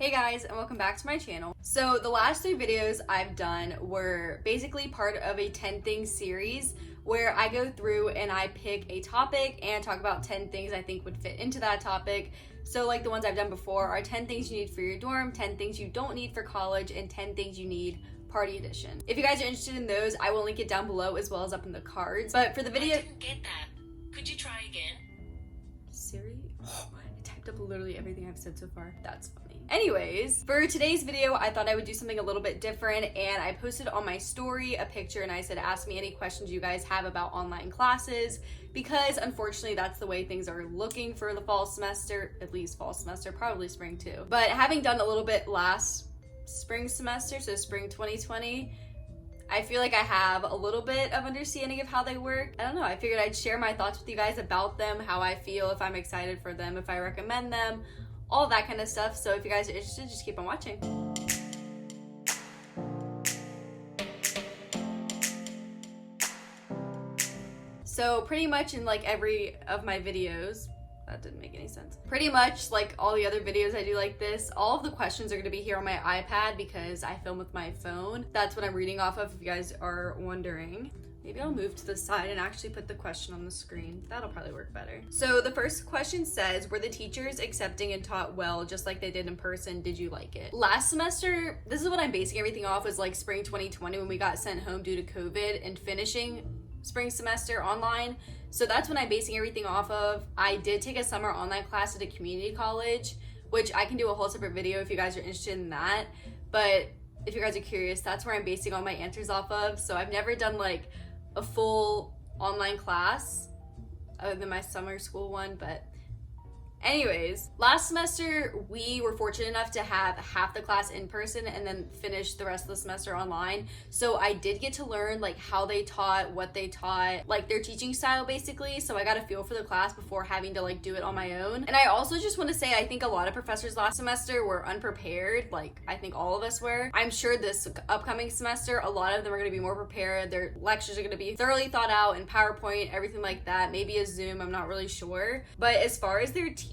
Hey guys, and welcome back to my channel. So the last 3 videos I've done were basically part of a 10 things series where I go through and I pick a topic and talk about 10 things I think would fit into that topic. So like the ones I've done before are 10 things you need for your dorm, 10 things you don't need for college, and 10 things you need party edition. If you guys are interested in those, I will link it down below as well as up in the cards. But for the video— I didn't get that. Could you try again? Siri? Oh, I typed up literally everything I've said so far. That's funny. Anyways, for today's video, I thought I would do something a little bit different, and I posted on my story a picture and I said, ask me any questions you guys have about online classes, because unfortunately that's the way things are looking for the fall semester, at least fall semester, probably spring too. But having done a little bit last spring semester, so spring 2020, I feel like I have a little bit of understanding of how they work. I don't know, I figured I'd share my thoughts with you guys about them, how I feel, if I'm excited for them, if I recommend them, all that kind of stuff. So if you guys are interested, just keep on watching. So pretty much in like every of my videos, that didn't make any sense. Pretty much like all the other videos I do like this, all of the questions are gonna be here on my iPad because I film with my phone. That's what I'm reading off of if you guys are wondering. Maybe I'll move to the side and actually put the question on the screen. That'll probably work better. So the first question says, were the teachers accepting and taught well, just like they did in person? Did you like it? Last semester, this is what I'm basing everything off, was like spring 2020 when we got sent home due to COVID and finishing spring semester online. So that's when I'm basing everything off of. I did take a summer online class at a community college, which I can do a whole separate video if you guys are interested in that. But if you guys are curious, that's where I'm basing all my answers off of. So I've never done like a full online class other than my summer school one, but anyways, last semester we were fortunate enough to have half the class in person and then finish the rest of the semester online. So I did get to learn like how they taught, what they taught, like their teaching style basically. So I got a feel for the class before having to like do it on my own. And I also just want to say, I think a lot of professors last semester were unprepared. Like I think all of us were. I'm sure this upcoming semester, a lot of them are going to be more prepared. Their lectures are going to be thoroughly thought out in PowerPoint, everything like that. Maybe a Zoom, I'm not really sure. But as far as their teaching,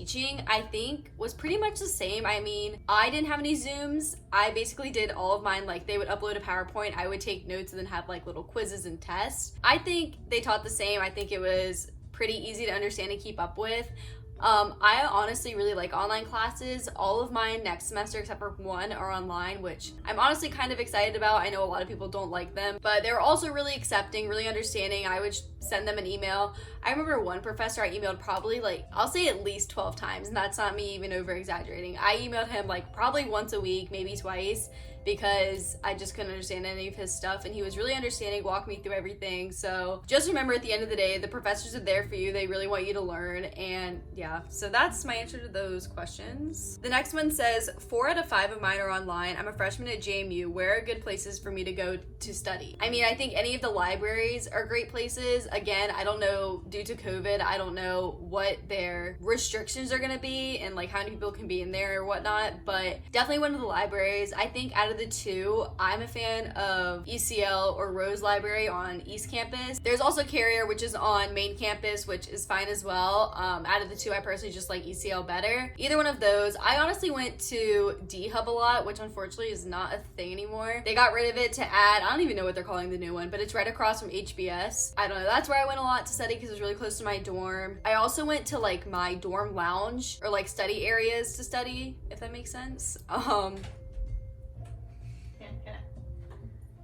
I think was pretty much the same. I mean, I didn't have any Zooms. I basically did all of mine, like they would upload a PowerPoint, I would take notes and then have like little quizzes and tests. I think they taught the same. I think it was pretty easy to understand and keep up with. I honestly really like online classes. All of mine next semester except for one are online, which I'm honestly kind of excited about. I know a lot of people don't like them, but they're also really accepting, really understanding. I would send them an email. I remember one professor I emailed probably like, I'll say at least 12 times, and that's not me even over exaggerating. I emailed him like probably once a week, maybe twice, because I just couldn't understand any of his stuff, and he was really understanding, walked me through everything. So just remember, at the end of the day, the professors are there for you. They really want you to learn. And yeah, so that's my answer to those questions. The next one says, 4 out of 5 of mine are online. I'm a freshman at JMU. Where are good places for me to go to study? I mean, I think any of the libraries are great places. Again, I don't know, due to COVID, I don't know what their restrictions are gonna be and like how many people can be in there or whatnot, but definitely one of the libraries. I think out of the 2, I'm a fan of ECL or Rose Library on East Campus. There's also Carrier, which is on main campus, which is fine as well. Out of the 2, I personally just like ECL better. Either one of those. I honestly went to D-Hub a lot, which unfortunately is not a thing anymore. They got rid of it to add, I don't even know what they're calling the new one, but it's right across from HBS. I don't know, that's where I went a lot to study because it was really close to my dorm. I also went to like my dorm lounge or like study areas to study, if that makes sense.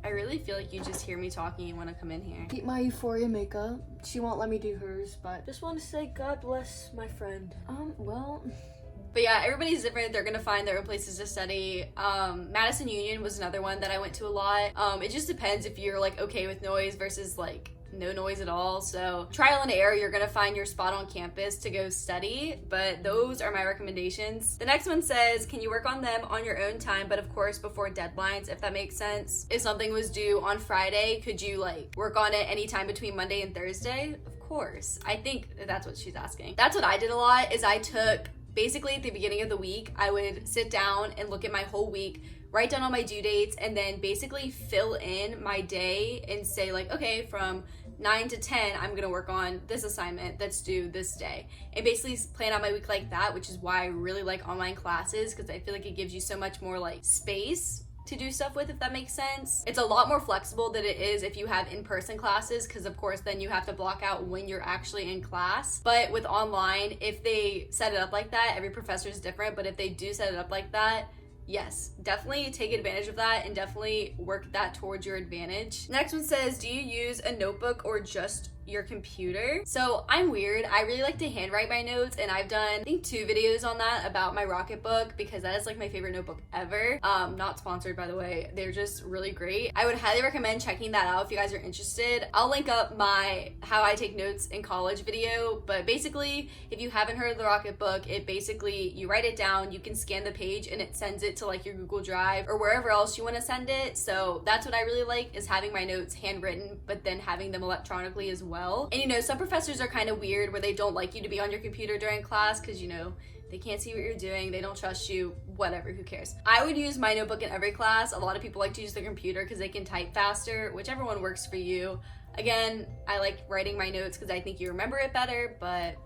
I really feel like you just hear me talking and want to come in here. Keep my Euphoria makeup. She won't let me do hers, but just want to say God bless my friend. But yeah, everybody's different. They're gonna find their own places to study. Madison Union was another one that I went to a lot. It just depends if you're like okay with noise versus like no noise at all. So trial and error, you're gonna find your spot on campus to go study, but those are my recommendations. The next one says, can you work on them on your own time, but of course before deadlines, if that makes sense? If something was due on Friday, could you like work on it anytime between Monday and Thursday? Of course. I think that's what she's asking. That's what I did a lot, is I took basically at the beginning of the week, I would sit down and look at my whole week, write down all my due dates, and then basically fill in my day and say like, okay, from 9 to 10, I'm gonna work on this assignment that's due this day. And basically plan out my week like that, which is why I really like online classes, because I feel like it gives you so much more like space to do stuff with, if that makes sense. It's a lot more flexible than it is if you have in-person classes, because of course then you have to block out when you're actually in class. But with online, if they set it up like that, every professor is different, but if they do set it up like that, yes, definitely take advantage of that and definitely work that towards your advantage. Next one says, do you use a notebook or just your computer? So I'm weird. I really like to handwrite my notes, and I've done I think 2 videos on that about my Rocketbook, because that is like my favorite notebook ever. Not sponsored, by the way. They're just really great. I would highly recommend checking that out if you guys are interested. I'll link up my how I take notes in college video, but basically if you haven't heard of the Rocketbook, it basically you write it down, you can scan the page and it sends it to like your Google Drive or wherever else you want to send it. So that's what I really like, is having my notes handwritten but then having them electronically as well. And you know, some professors are kind of weird where they don't like you to be on your computer during class because, you know, they can't see what you're doing, they don't trust you, whatever, who cares. I would use my notebook in every class. A lot of people like to use their computer because they can type faster, whichever one works for you. Again, I like writing my notes because I think you remember it better, but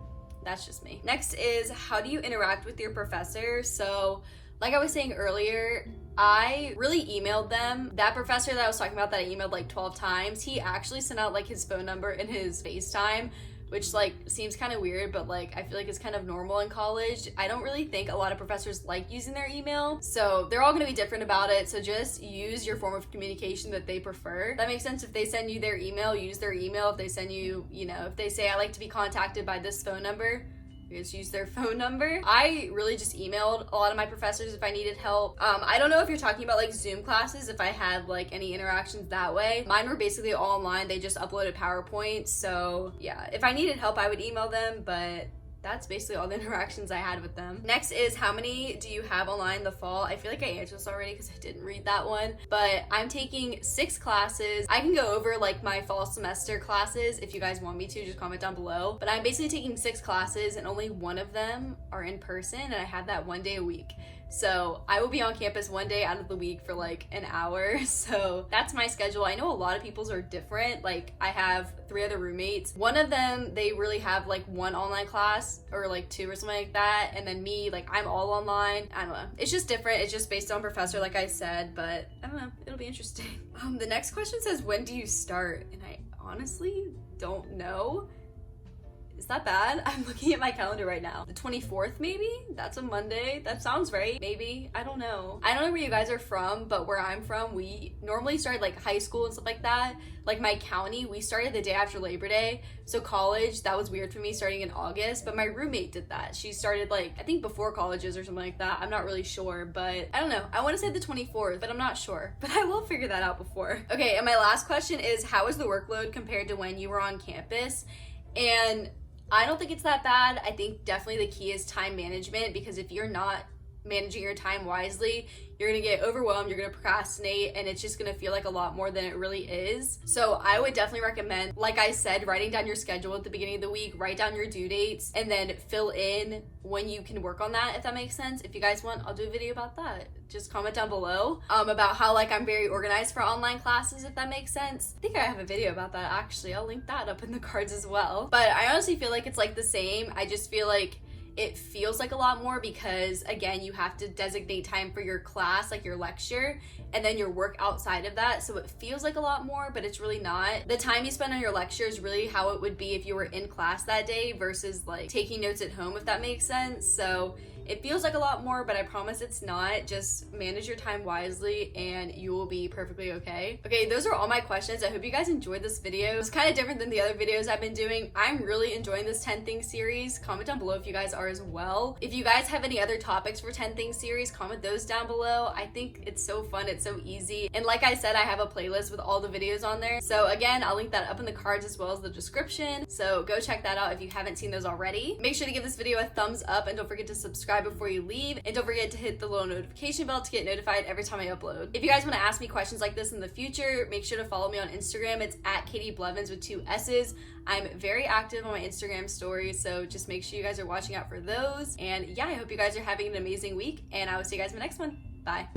that's just me. Next is, how do you interact with your professor? So like I was saying earlier, I really emailed them. That professor that I was talking about that I emailed like 12 times, he actually sent out like his phone number in his FaceTime, which like seems kind of weird, but like I feel like it's kind of normal in college. I don't really think a lot of professors like using their email, so they're all gonna be different about it. So just use your form of communication that they prefer. That makes sense. If they send you their email, use their email. If they send you, you know, if they say I like to be contacted by this phone number, just use their phone number. I really just emailed a lot of my professors if I needed help. I don't know if you're talking about like Zoom classes, if I had like any interactions that way. Mine were basically all online. They just uploaded PowerPoint. So yeah, if I needed help, I would email them, but that's basically all the interactions I had with them. Next is, how many do you have online the fall? I feel like I answered this already because I didn't read that one, but I'm taking 6 classes. I can go over like my fall semester classes if you guys want me to, just comment down below. But I'm basically taking 6 classes and only 1 of them are in person, and I have that 1 day a week. So I will be on campus 1 day out of the week for like an hour. So that's my schedule. I know a lot of people's are different. Like I have 3 other roommates. One of them, they really have like 1 online class or like 2 or something like that. And then me, like I'm all online. I don't know. It's just different. It's just based on professor, like I said, but I don't know. It'll be interesting. The next question says, when do you start? And I honestly don't know. Is that bad? I'm looking at my calendar right now. The 24th maybe? That's a Monday. That sounds right. Maybe. I don't know. I don't know where you guys are from, but where I'm from, we normally start like high school and stuff like that. Like my county, we started the day after Labor Day. So college, that was weird for me starting in August, but my roommate did that. She started like, I think before colleges or something like that. I'm not really sure, but I don't know. I want to say the 24th, but I'm not sure. But I will figure that out before. Okay, and my last question is, how is the workload compared to when you were on campus? And I don't think it's that bad. I think definitely the key is time management, because if you're not managing your time wisely, you're gonna get overwhelmed, you're gonna procrastinate, and it's just gonna feel like a lot more than it really is. So I would definitely recommend, like I said, writing down your schedule at the beginning of the week, write down your due dates, and then fill in when you can work on that, if that makes sense. If you guys want, I'll do a video about that. Just comment down below about how like I'm very organized for online classes, if that makes sense. I think I have a video about that actually. I'll link that up in the cards as well. But I honestly feel like it's like the same. I just feel like it feels like a lot more because, again, you have to designate time for your class, like your lecture, and then your work outside of that. So it feels like a lot more, but it's really not. The time you spend on your lecture is really how it would be if you were in class that day versus like taking notes at home, if that makes sense. So it feels like a lot more, but I promise it's not. Just manage your time wisely and you will be perfectly okay. Okay, those are all my questions. I hope you guys enjoyed this video. It's kind of different than the other videos I've been doing. I'm really enjoying this 10 things series. Comment down below if you guys are as well. If you guys have any other topics for 10 things series, comment those down below. I think it's so fun, it's so easy. And like I said, I have a playlist with all the videos on there. So again, I'll link that up in the cards as well as the description. So go check that out if you haven't seen those already. Make sure to give this video a thumbs up and don't forget to subscribe before you leave, and don't forget to hit the little notification bell to get notified every time I upload. If you guys want to ask me questions like this in the future, make sure to follow me on Instagram. It's at Katie Blevins with 2 S's. I'm very active on my Instagram stories, so just make sure you guys are watching out for those. And yeah, I hope you guys are having an amazing week, and I will see you guys in the next one. Bye.